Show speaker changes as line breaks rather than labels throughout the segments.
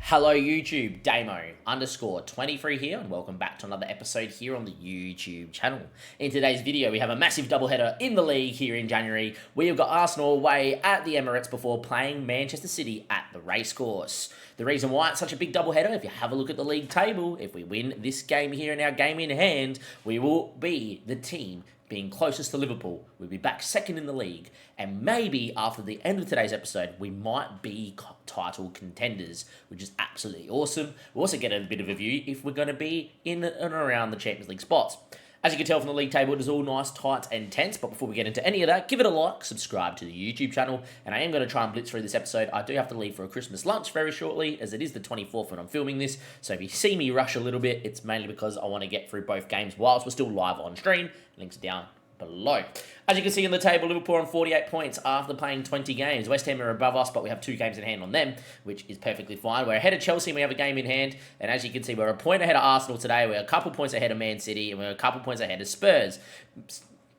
Hello YouTube, Damo_23 here, and welcome back to another episode here on the YouTube channel. In today's video, we have a massive doubleheader in the league here in January. We have got Arsenal away at the Emirates before playing Manchester City at the racecourse. The reason why it's such a big doubleheader, if you have a look at the league table, if we win this game here in our game in hand, we will be the team being closest to Liverpool. We'll be back second in the league, and maybe after the end of today's episode, we might be title contenders, which is absolutely awesome. We'll also get a bit of a view if we're going to be in and around the Champions League spots. As you can tell from the league table, it is all nice, tight, and tense. But before we get into any of that, give it a like, subscribe to the YouTube channel, and I am going to try and blitz through this episode. I do have to leave for a Christmas lunch very shortly, as it is the 24th when I'm filming this. So if you see me rush a little bit, it's mainly because I want to get through both games whilst we're still live on stream. Links down below. As you can see in the table, Liverpool on 48 points after playing 20 games. West Ham are above us, but we have 2 games in hand on them, which is perfectly fine. We're ahead of Chelsea and we have a game in hand. And as you can see, we're a point ahead of Arsenal today. We're a couple points ahead of Man City, and we're a couple points ahead of Spurs.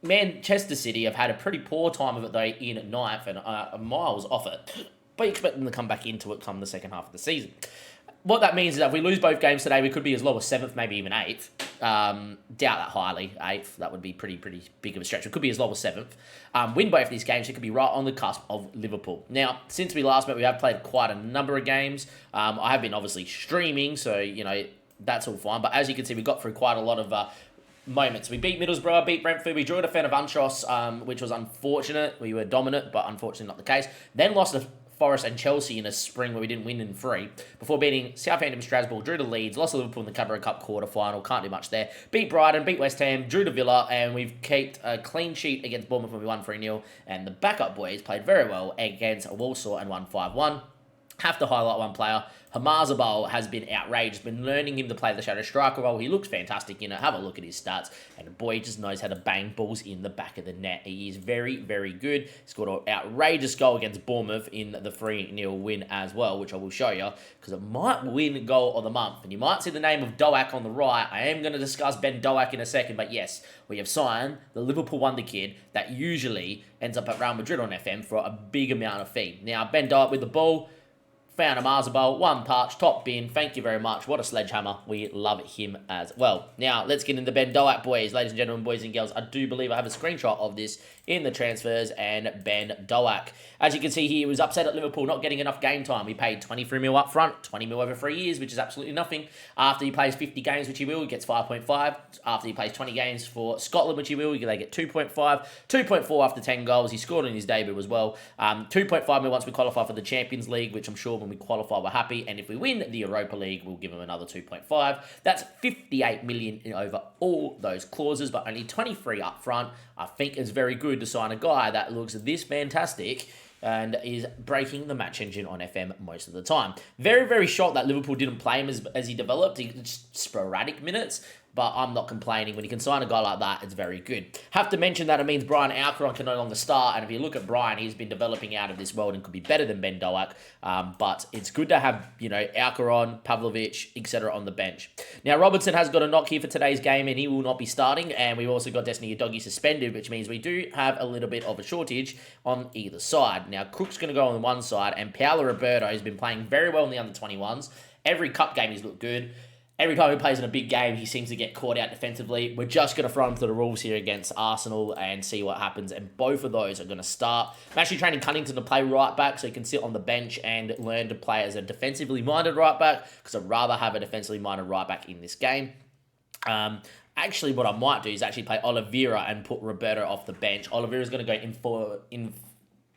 Manchester City have had a pretty poor time of it, though, in 9th and miles off it. But you expect them to come back into it come the second half of the season. What that means is that if we lose both games today, we could be as low as 7th, maybe even 8th. Doubt that highly. 8th, that would be pretty big of a stretch. It could be as low as 7th. Win both these games, it could be right on the cusp of Liverpool. Now, since we last met, we have played quite a number of games. I have been obviously streaming, so, you know, that's all fine. But as you can see, we got through quite a lot of moments. We beat Middlesbrough, beat Brentford, we drew at a fan of Antros, which was unfortunate. We were dominant, but unfortunately not the case. Then lost to Forest and Chelsea in a spring where we didn't win in 3, before beating Southampton, Strasbourg, drew to Leeds, lost to Liverpool in the Carabao Cup quarter-final, can't do much there, beat Brighton, beat West Ham, drew to Villa, and we've kept a clean sheet against Bournemouth when we won 3-0, and the backup boys played very well against Walsall and won 5-1. Have to highlight one player. Hamazabal has been outrageous. Been learning him to play the shadow striker role. He looks fantastic in it. Have a look at his stats. And boy, he just knows how to bang balls in the back of the net. He is very, very good. He scored an outrageous goal against Bournemouth in the 3-0 win as well, which I will show you, because it might win goal of the month. And you might see the name of Doak on the right. I am going to discuss Ben Doak in a second, but yes, we have signed the Liverpool wonder kid that usually ends up at Real Madrid on FM for a big amount of fee. Now, Ben Doak with the ball. Found a Marzabal, 1 touch, top bin. Thank you very much. What a sledgehammer. We love him as well. Now, let's get into Ben Doak, boys. Ladies and gentlemen, boys and girls, I do believe I have a screenshot of this in the transfers, and Ben Doak. As you can see here, he was upset at Liverpool not getting enough game time. We paid 23 mil up front, 20 mil over 3 years, which is absolutely nothing. After he plays 50 games, which he will, he gets 5.5. After he plays 20 games for Scotland, which he will, they get 2.5. 2.4 after 10 goals. He scored in his debut as well. 2.5 mil once we qualify for the Champions League, which I'm sure when we qualify, we're happy. And if we win the Europa League, we'll give him another 2.5. That's 58 million over all those clauses, but only 23 up front. I think it's very good to sign a guy that looks this fantastic and is breaking the match engine on FM most of the time. Very, very shocked that Liverpool didn't play him as he developed. Just sporadic minutes, but I'm not complaining. When you can sign a guy like that, it's very good. Have to mention that it means Brian Alcaron can no longer start, and if you look at Brian, he's been developing out of this world and could be better than Ben Doak, but it's good to have, you know, Alcaron, Pavlovic, etc. on the bench. Now, Robertson has got a knock here for today's game, and he will not be starting, and we've also got Destiny Udogie suspended, which means we do have a little bit of a shortage on either side. Now, Crook's going to go on one side, and Paolo Roberto has been playing very well in the under-21s. Every cup game he's looked good. Every time he plays in a big game, he seems to get caught out defensively. We're just going to throw him to the rules here against Arsenal and see what happens. And both of those are going to start. I'm actually training Cunnington to play right back so he can sit on the bench and learn to play as a defensively minded right back, because I'd rather have a defensively minded right back in this game. Actually, what I might do is actually play Oliveira and put Roberto off the bench. Oliveira's going to go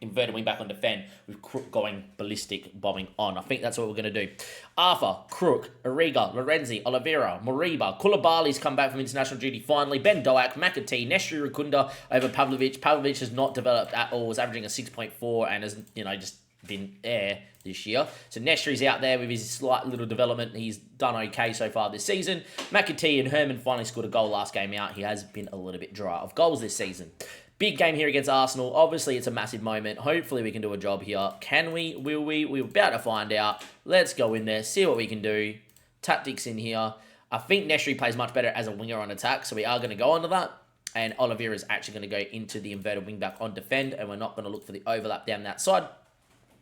inverted wing back on defend, with Crook going ballistic, bombing on. I think that's what we're going to do. Arthur, Crook, Arriga, Lorenzi, Oliveira, Moriba, Koulibaly's come back from international duty finally, Ben Doak, McAtee, Nestri Rukunda over Pavlovic. Pavlovic has not developed at all, was averaging a 6.4 and has, you know, just been air this year. So Nestri's out there with his slight little development. He's done okay so far this season. McAtee and Herman finally scored a goal last game out. He has been a little bit dry of goals this season. Big game here against Arsenal. Obviously, it's a massive moment. Hopefully, we can do a job here. Can we? Will we? We're about to find out. Let's go in there, see what we can do. Tactics in here. I think Nestri plays much better as a winger on attack, so we are going to go on to that. And Oliveira is actually going to go into the inverted wing back on defend, and we're not going to look for the overlap down that side.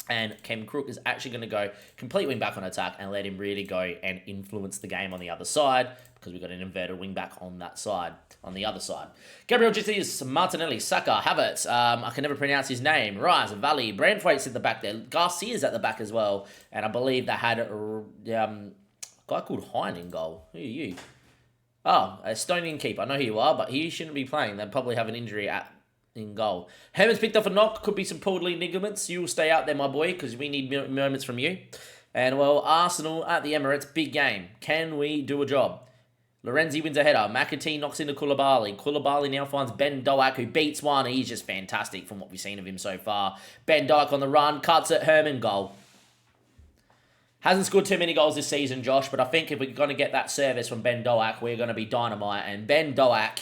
And Kem Crook is actually going to go complete wing back on attack and let him really go and influence the game on the other side because we've got an inverted wing back on that side, on the other side. Gabriel Jesus, Martinelli, Saka, Havertz, I can never pronounce his name, Rise, Valley, Brandthwaite's at the back there, Garcia's at the back as well, and I believe they had a guy called Hine in goal. Who are you? Oh, a Estonian keeper. I know who you are, but he shouldn't be playing. They'd probably have an injury in goal. Herman's picked up a knock. Could be some pulled ligaments. You will stay out there, my boy, because we need moments from you. And, well, Arsenal at the Emirates. Big game. Can we do a job? Lorenzi wins a header. McAtee knocks into Koulibaly. Koulibaly now finds Ben Doak, who beats one. He's just fantastic from what we've seen of him so far. Ben Doak on the run. Cuts it. Herman goal. Hasn't scored too many goals this season, Josh, but I think if we're going to get that service from Ben Doak, we're going to be dynamite. And Ben Doak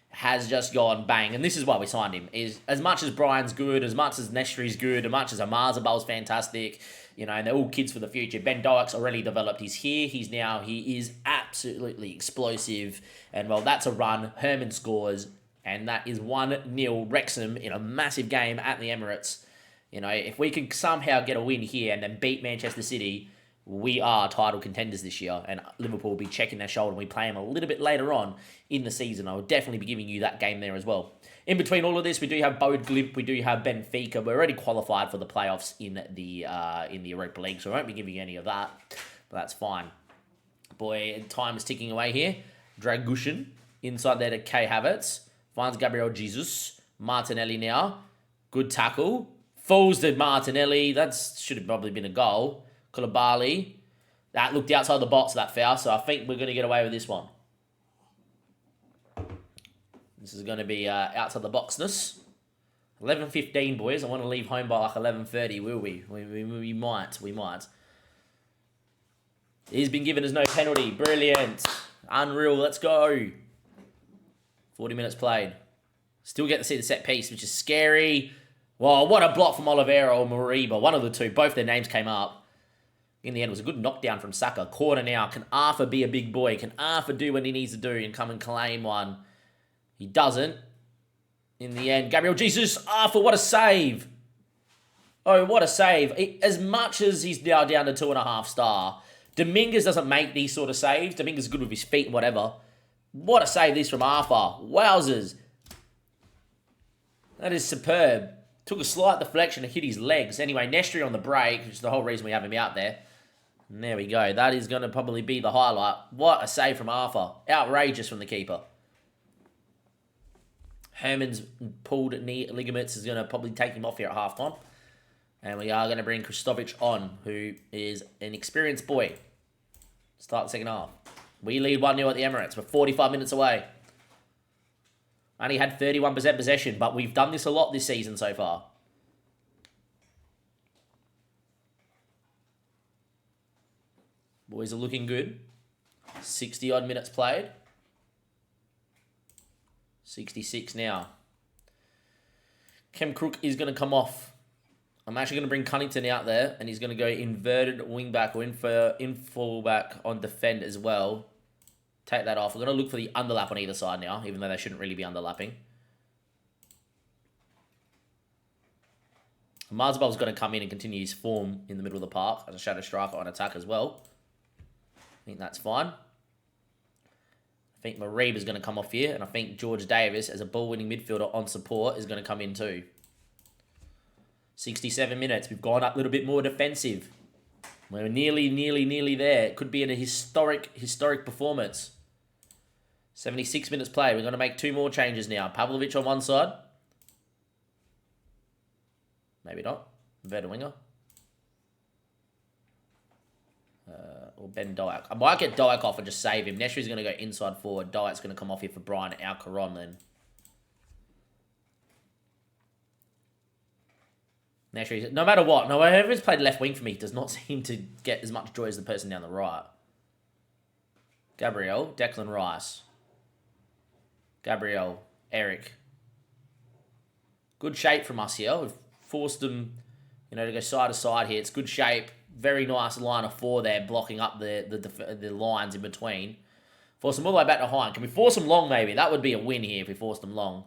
has just gone bang, and this is why we signed him, is as much as Brian's good, as much as Nestri's good, as much as Amarzabal's fantastic, and they're all kids for the future. Ben Doak's already developed. He's here. He is absolutely explosive. And, well, that's a run. Herman scores, and that is 1-0 Wrexham in a massive game at the Emirates. If we can somehow get a win here and then beat Manchester City, we are title contenders this year, and Liverpool will be checking their shoulder, and we play them a little bit later on in the season. I will definitely be giving you that game there as well. In between all of this, we do have Bode Glimt, we do have Benfica. We're already qualified for the playoffs in the Europa League, so I won't be giving you any of that, but that's fine. Boy, time is ticking away here. Dragushin inside there to Kai Havertz. Finds Gabriel Jesus. Martinelli now. Good tackle. Falls to Martinelli. That should have probably been a goal. Koulibaly. That looked outside the box, that foul, so I think we're going to get away with this one. This is going to be outside the boxness. 11:15, boys. I want to leave home by like 11:30, will we? We might. He's been given as no penalty. Brilliant. Unreal. Let's go. 40 minutes played. Still get to see the set piece, which is scary. Wow, what a block from Oliveira or Moriba. One of the two. Both their names came up. In the end, it was a good knockdown from Saka. Corner now. Can Arthur be a big boy? Can Arthur do what he needs to do and come and claim one? He doesn't. In the end, Gabriel Jesus. Arthur, what a save. Oh, what a save. As much as he's now down to 2.5 star, Dominguez doesn't make these sort of saves. Dominguez is good with his feet and whatever. What a save this from Arthur. Wowzers. That is superb. Took a slight deflection and hit his legs. Anyway, Nestri on the break, which is the whole reason we have him out there. And there we go. That is going to probably be the highlight. What a save from Arthur. Outrageous from the keeper. Herman's pulled knee ligaments is going to probably take him off here at halftime. And we are going to bring Kristovic on, who is an experienced boy. Start the second half. We lead 1-0 at the Emirates. We're 45 minutes away. Only had 31% possession, but we've done this a lot this season so far. Boys are looking good. 60-odd minutes played. 66 now. Kem Crook is going to come off. I'm actually going to bring Cunnington out there, and he's going to go inverted wing back or in fullback on defend as well. Take that off. We're going to look for the underlap on either side now, even though they shouldn't really be underlapping. Marzabal's going to come in and continue his form in the middle of the park as a shadow striker on attack as well. I think that's fine. I think Mariba's going to come off here, and I think George Davis, as a ball-winning midfielder on support, is going to come in too. 67 minutes. We've gone up a little bit more defensive. We're nearly there. It could be a historic performance. 76 minutes play. We're going to make 2 more changes now. Pavlovic on one side. Maybe not. Better winger. Or Ben Dyack. I might get Dyack off and just save him. Nestri's going to go inside forward. Dyack's going to come off here for Brian Alcaron then. Nestri, no matter what, whoever's played left wing for me does not seem to get as much joy as the person down the right. Gabriel, Declan Rice. Gabriel, Eric. Good shape from us here. We've forced them, to go side to side here. It's good shape. Very nice line of 4 there, blocking up the lines in between. Force them all the way back to Hine. Can we force them long, maybe? That would be a win here if we forced them long.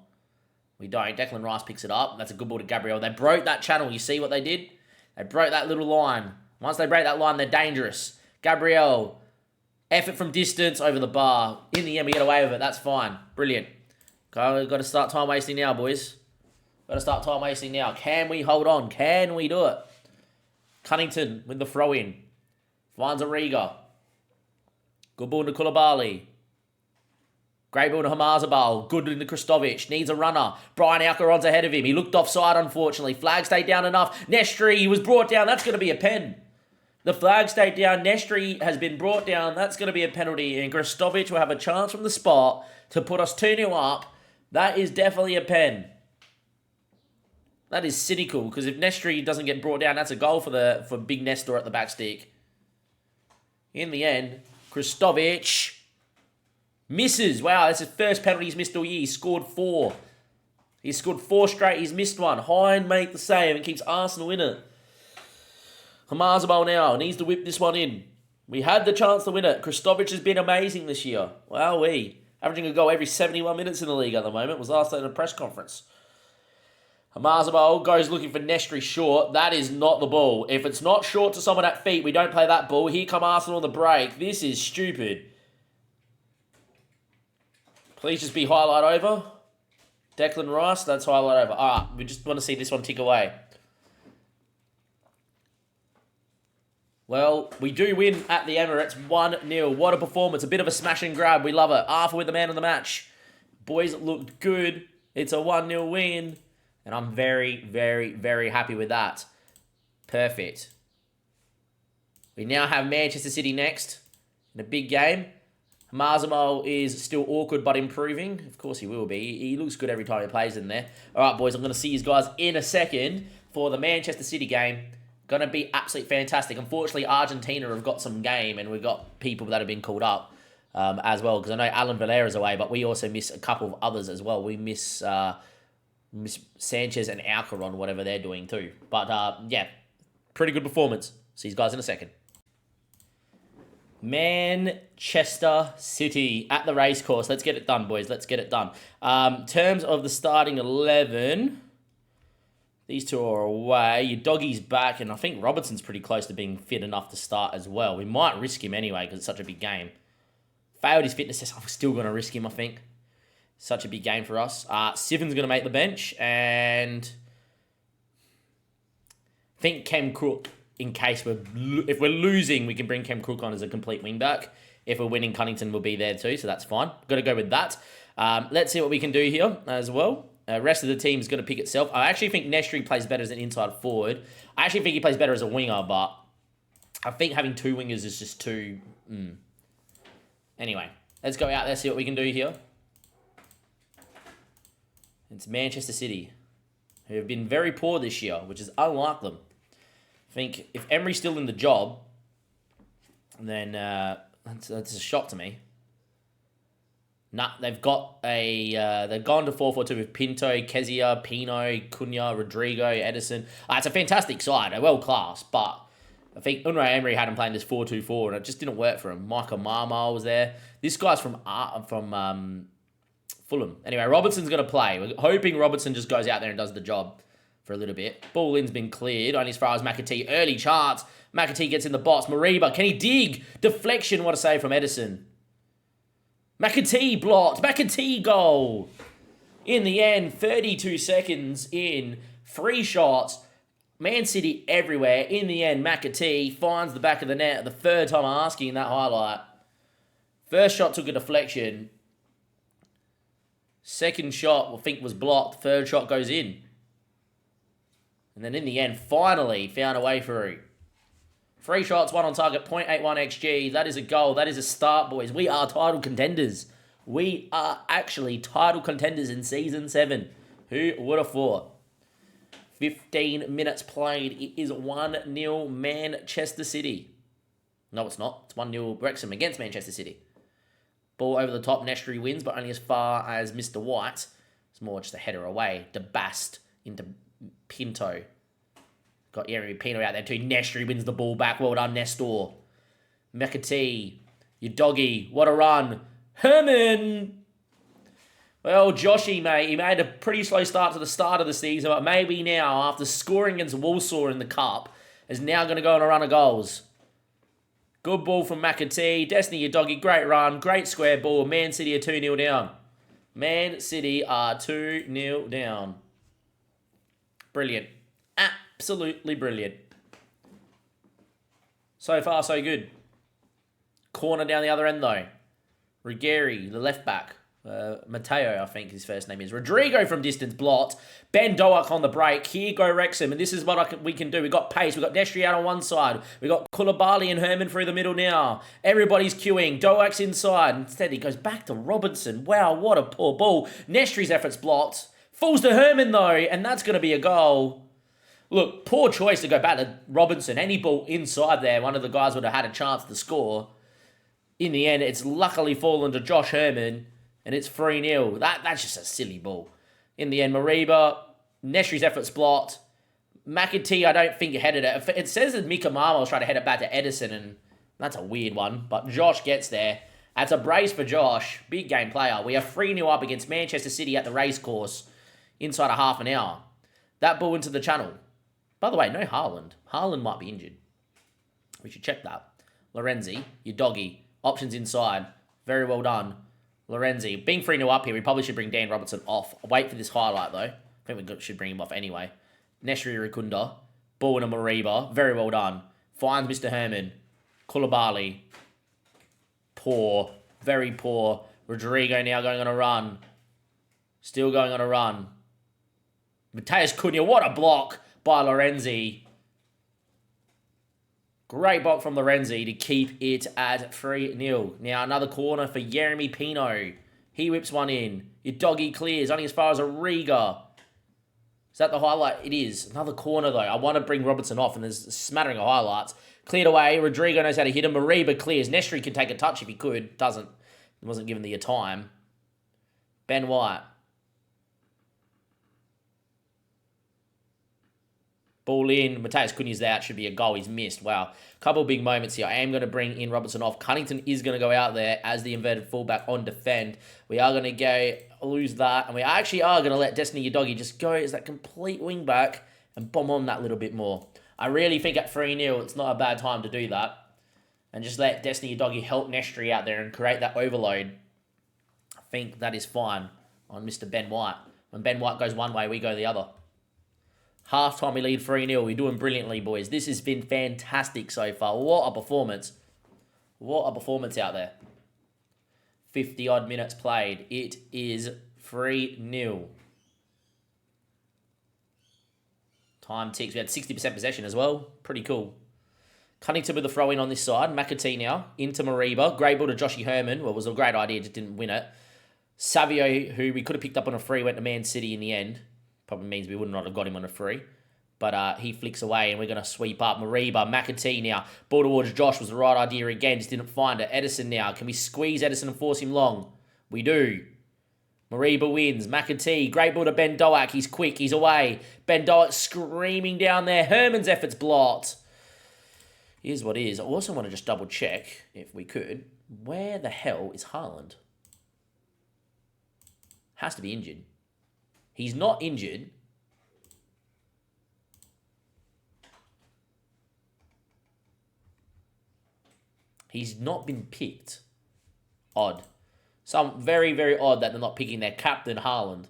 We don't. Declan Rice picks it up. That's a good ball to Gabriel. They broke that channel. You see what they did? They broke that little line. Once they break that line, they're dangerous. Gabriel, effort from distance over the bar. In the end, we get away with it. That's fine. Brilliant. Got to start time wasting now, boys. Got to start time wasting now. Can we hold on? Can we do it? Cunnington with the throw in. Finds Ariga. Good ball to Koulibaly. Great ball to Hamazabal. Good into Kristovic. Needs a runner. Brian Alcaron's ahead of him. He looked offside, unfortunately. Flag stayed down enough. Nestri, he was brought down. That's going to be a pen. The flag stayed down. Nestri has been brought down. That's going to be a penalty. And Kristovic will have a chance from the spot to put us 2-0 up. That is definitely a pen. That is cynical, because if Nestri doesn't get brought down, that's a goal for Big Nestor at the back stick. In the end, Kristovic misses. Wow, that's his first penalty he's missed all year. He scored 4. He's scored 4 straight. He's missed one. Hind make the save and keeps Arsenal in it. Hamazabal now needs to whip this one in. We had the chance to win it. Kristovic has been amazing this year. Wowee. Averaging a goal every 71 minutes in the league at the moment. Was last night in a press conference. Hamazabal goes looking for Nestri short. That is not the ball. If it's not short to someone at feet, we don't play that ball. Here come Arsenal on the break. This is stupid. Please just be highlight over. Declan Rice, that's highlight over. All right, we just want to see this one tick away. Well, we do win at the Emirates 1-0. What a performance. A bit of a smash and grab. We love it. Arthur with the man of the match. Boys looked good. It's a 1-0 win. And I'm very, very, very happy with that. Perfect. We now have Manchester City next in a big game. Hamazabal is still awkward but improving. Of course he will be. He looks good every time he plays in there. All right, boys, I'm going to see you guys in a second for the Manchester City game. Going to be absolutely fantastic. Unfortunately, Argentina have got some game, and we've got people that have been called up as well, because I know Alan Valera's away, but we also miss a couple of others as well. We miss Sanchez and Alcaron, whatever they're doing too. But yeah, pretty good performance. See you guys in a second. Manchester City at the racecourse. Let's get it done, boys. Let's get it done. Terms of the starting 11, these two are away. Your doggy's back, and I think Robertson's pretty close to being fit enough to start as well. We might risk him anyway because it's such a big game. Failed his fitness test. I'm still going to risk him, I think. Such a big game for us. Sivan's going to make the bench, and I think Cam Crook, in case if we're losing, we can bring Cam Crook on as a complete wingback. If we're winning, Cunnington will be there too, so that's fine. Got to go with that. Let's see what we can do here as well. Rest of the team is going to pick itself. I actually think Nestri plays better as an inside forward. I actually think he plays better as a winger, but I think having 2 wingers is just too... Anyway, let's go out there, see what we can do here. It's Manchester City, who have been very poor this year, which is unlike them. I think if Emery's still in the job, then that's a shock to me. Nah, they've gone to 4-4-2 with Pinto, Kezia, Pino, Cunha, Rodrigo, Edison. It's a fantastic side, a world class, but I think Unai Emery had him playing this 4-2-4, and it just didn't work for him. Michael Marmar was there. This guy's from Fulham. Anyway, Robertson's going to play. We're hoping Robertson just goes out there and does the job for a little bit. Ball in's been cleared, only as far as McAtee. Early chance. McAtee gets in the box. Mariba, can he dig? Deflection, what a save from Edison. McAtee blocked. McAtee goal. In the end, 32 seconds in, 3 shots. Man City everywhere. In the end, McAtee finds the back of the net. The 3rd time asking in that highlight. First shot took a deflection. Second shot, I think, was blocked. 3rd shot goes in. And then in the end, finally found a way through. 3 shots, 1 on target, 0.81 XG. That is a goal. That is a start, boys. We are title contenders. We are actually title contenders in Season 7. Who would have thought? 15 minutes played. It is 1-0 Manchester City. No, it's not. It's 1-0 Wrexham against Manchester City. Ball over the top. Nestri wins, but only as far as Mr. White. It's more just a header away. DeBast into Pinto. Got Yerry Pino out there too. Nestri wins the ball back. Well done, Nestor. McAtee. Your doggy. What a run. Herman. Well, Joshy, mate, he made a pretty slow start to the start of the season, but maybe now, after scoring against Walsall in the Cup, is now going to go on a run of goals. Good ball from McAtee. Destiny, your doggy. Great run. Great square ball. Man City are 2-0 down. Man City are 2-0 down. Brilliant. Absolutely brilliant. So far, so good. Corner down the other end, though. Ruggieri, the left back. Matteo, I think his first name is. Rodrigo from distance, blocked. Ben Doak on the break. Here go Wrexham, and this is what we can do. We've got pace. We've got Destry out on one side. We've got Koulibaly and Herman through the middle now. Everybody's queuing. Doak's inside. Instead, he goes back to Robinson. Wow, what a poor ball. Nestry's effort's blocked. Falls to Herman, though, and that's going to be a goal. Look, poor choice to go back to Robinson. Any ball inside there, one of the guys would have had a chance to score. In the end, it's luckily fallen to Josh Herman, and it's 3-0. That's just a silly ball. In the end, Mariba, Nestry's effort's blocked. McAtee, I don't think he headed it. It says that Mika Marmo was trying to head it back to Edison, and that's a weird one. But Josh gets there. That's a brace for Josh. Big game player. We are 3-0 up against Manchester City at the racecourse inside a half an hour. That ball into the channel. By the way, no Haaland. Haaland might be injured. We should check that. Lorenzi, your doggy. Options inside. Very well done. Lorenzi. Being 3-0 up here, we probably should bring Dan Robertson off. I'll wait for this highlight, though. I think we should bring him off anyway. Nestri Rikunda. Ball in a Mariba. Very well done. Finds Mr. Herman. Koulibaly. Poor. Very poor. Rodrigo now going on a run. Still going on a run. Mateus Cunha. What a block by Lorenzi. Great block from Lorenzi to keep it at 3-0. Now another corner for Jeremy Pino. He whips one in. Your doggy clears only as far as a Riga. Is that the highlight? It is. Another corner though. I want to bring Robertson off and there's a smattering of highlights. Cleared away. Rodrigo knows how to hit him. Mariba clears. Nestri can take a touch if he could. Doesn't. He wasn't given the time. Ben White. Ball in. Mateus Cunha's out. Should be a goal. He's missed. Wow. Couple of big moments here. I am going to bring in Robertson off. Cunnington is going to go out there as the inverted fullback on defend. We are going to go lose that. And we actually are going to let Destiny Udogie just go as that complete wing back and bomb on that a little bit more. I really think at 3-0, it's not a bad time to do that. And just let Destiny Udogie help Nestri out there and create that overload. I think that is fine on Mr. Ben White. When Ben White goes one way, we go the other. Half-time, we lead 3-0. We're doing brilliantly, boys. This has been fantastic so far. What a performance. What a performance out there. 50-odd minutes played. It is 3-0. Time ticks. We had 60% possession as well. Pretty cool. Cunnington with the throw-in on this side. McAtee now into Mariba. Great ball to Joshy Herman. Well, it was a great idea, just didn't win it. Savio, who we could have picked up on a free, went to Man City in the end. Probably means we would not have got him on a free. But he flicks away and we're going to sweep up. Mariba, McAtee now. Ball towards Josh was the right idea again. Just didn't find it. Edison now. Can we squeeze Edison and force him long? We do. Mariba wins. McAtee. Great ball to Ben Doak. He's quick. He's away. Ben Doak screaming down there. Herman's effort's blocked. Here's what it is. I also want to just double check, if we could. Where the hell is Haaland? Has to be injured. He's not injured. He's not been picked. Odd. Some very, very odd that they're not picking their captain, Haaland.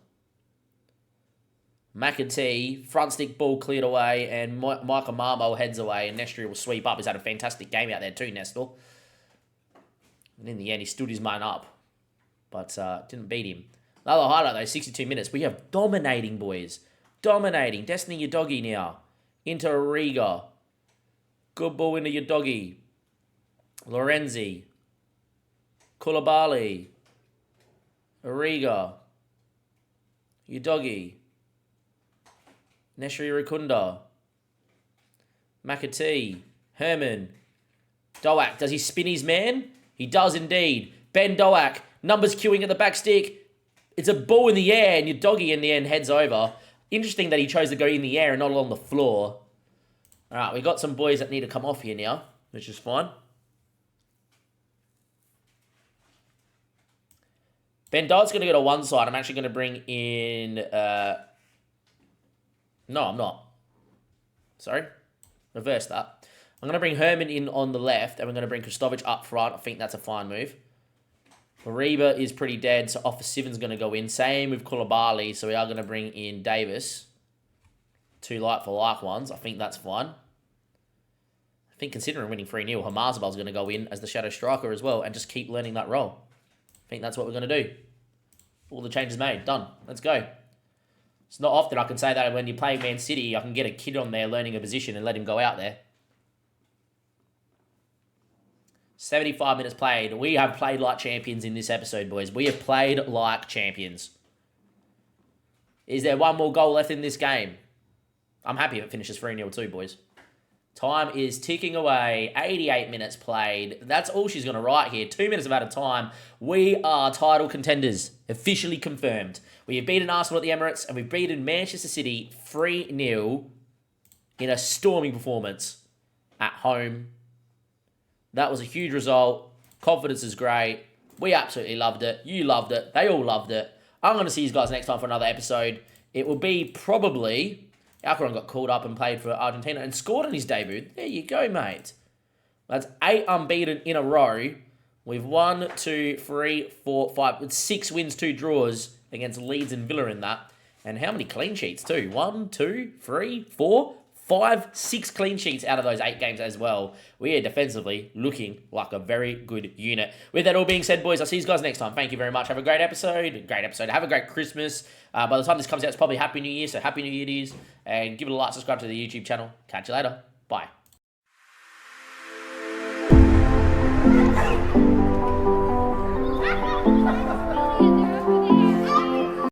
McAtee, front stick ball cleared away, and Michael Marmo heads away, and Nestri will sweep up. He's had a fantastic game out there too, Nestor. And in the end, he stood his man up, but didn't beat him. Another highlight, though, 62 minutes. We have dominating, boys. Dominating. Destiny Udogie now. Into Riga. Good ball into Udogie. Lorenzi. Koulibaly. Riga. Udogie. Nestri Rikunda. McAtee. Herman. Doak. Does he spin his man? He does indeed. Ben Doak. Numbers queuing at the back stick. It's a ball in the air, and your doggy in the end heads over. Interesting that he chose to go in the air and not on the floor. All right, we got some boys that need to come off here now, which is fine. Ben Dodd's going to go to one side. I'm actually going to bring in... No, I'm not. Sorry. Reverse that. I'm going to bring Herman in on the left, and we're going to bring Kristovic up front. I think that's a fine move. Mariba is pretty dead, so Offa Sivan's going to go in. Same with Koulibaly, so we are going to bring in Davis. 2 like-for-like ones. I think that's fine. I think considering winning 3-0, Hamazabal's going to go in as the shadow striker as well and just keep learning that role. I think that's what we're going to do. All the changes made. Done. Let's go. It's not often I can say that when you play Man City, I can get a kid on there learning a position and let him go out there. 75 minutes played. We have played like champions in this episode, boys. We have played like champions. Is there one more goal left in this game? I'm happy if it finishes 3-0 too, boys. Time is ticking away. 88 minutes played. That's all she's going to write here. 2 minutes of out of time. We are title contenders. Officially confirmed. We have beaten Arsenal at the Emirates and we've beaten Manchester City 3-0 in a storming performance at home. That was a huge result. Confidence is great. We absolutely loved it. You loved it. They all loved it. I'm going to see you guys next time for another episode. It will be probably... Alcaron got called up and played for Argentina and scored in his debut. There you go, mate. That's 8 unbeaten in a row. We've 1, 2, 3, 4, 5... With 6 wins, 2 draws against Leeds and Villa in that. And how many clean sheets too? 1, 2, 3, 4... 5, 6 clean sheets out of those 8 games as well. We are defensively looking like a very good unit. With that all being said, boys, I'll see you guys next time. Thank you very much. Have a great episode. Have a great Christmas. By the time this comes out, it's probably Happy New Year. So Happy New Year to you. And give it a like, subscribe to the YouTube channel. Catch you later. Bye.